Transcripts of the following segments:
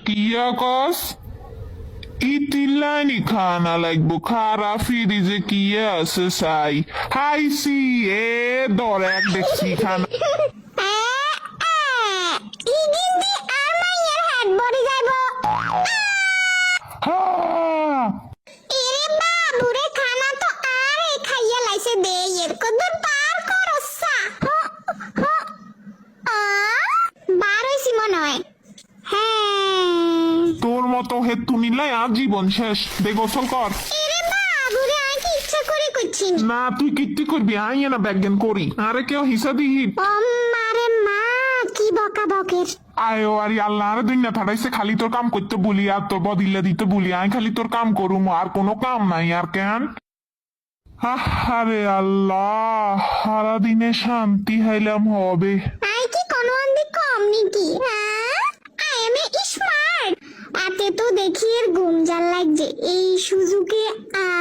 কিয়া কস ইতিলানি খানা লাগবো খারা ফ্রিজে কিয়া আছে সাই হাইসি এ দরে দেখছি খানা তোর মতো হেতু নিলাই আজীবন শেষ দে গোসল কর না তুই কিত্তি করবি আইয়ে না ব্যাজ্ঞান করি আরে কেউ হিসা দিহি আয়ো আরে আল্লাহ আরে দুই না থাড়াইছে খালি তোর কাম করতে বলি আর তোর বদিল্লা দিতে বলি আই খালি তোর কাম করুম আর কোনো কাম নাই আর কেন আরে আল্লাহ সারাদিনে শান্তি হাইলাম হবে তো দেখি এর গুমজাল লাগছে এই সুযোগে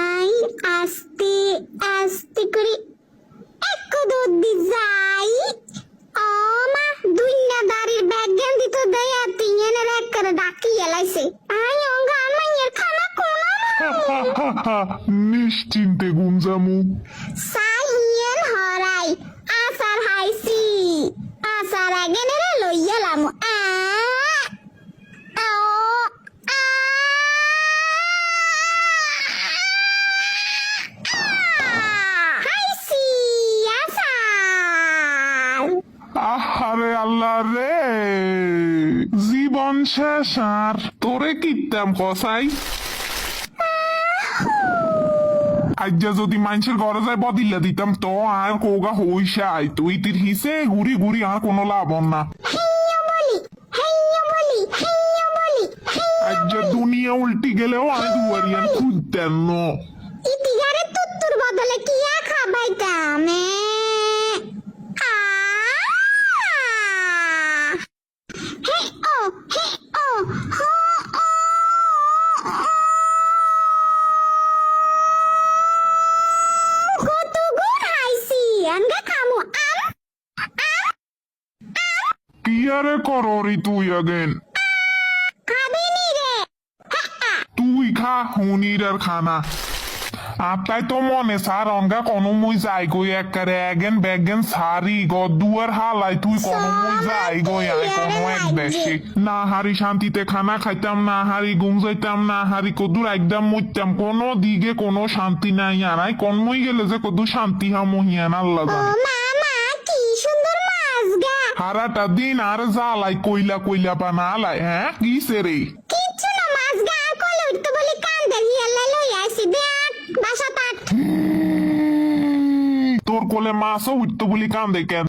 আই আস্তে আস্তে করে এক দুধ দি যাই মা দুই না দাড়ির ব্যাজ্ঞান দিত দেয়া তিনের এক করে ডাকি এলাইছে আই অঙ্গা আমাইয়ের খানা কোন নিশ্চিন্তে গুমজামু সাইয়েন হরাই আসার হাইসি আসার আগেনেরে লইয়ালাম আরে আল্লাহ রে জীবন শেষ আর তোরে কিতাম কসাই আজ্জা যদি মানুষের ঘরে যায় বদিল্লা দিতাম তো আর কোগা হইসাই তুই তীর হিসে ঘুরি ঘুরি আর কোনো লাভ না আজ্জা দুনিয়া উল্টি গেলেও আমি দুয়ারিয়ান খুঁজতেন না ইতিহারে তুত্তুর বদলে কি খাবাইতাম কিয়ারে কররি তুই আগেন তুই খা হুনির আর খানা আত্মাই তো মনে সার অঙ্গা কোনো মুই যাই গই একবারে এগেন ব্যাগেন সারি গদুয়ার হালাই তুই কোনো মুই যাই গই আই কোনো এক দেশে না হারি শান্তিতে খানা খাইতাম না হারি ঘুম যাইতাম না হারি কদুর একদম মুইতাম কোনো দিকে কোনো শান্তি নাই আর আই কোন মুই গেলে যে কদু শান্তি হা মহিয়ান আল্লাহ জানে হারাটা দিন আর জ্বালাই কইলা কইলা পানা আলাই হ্যাঁ কি সেরে তোর কোলে মাছও উঠতো বলি কান্দে কেন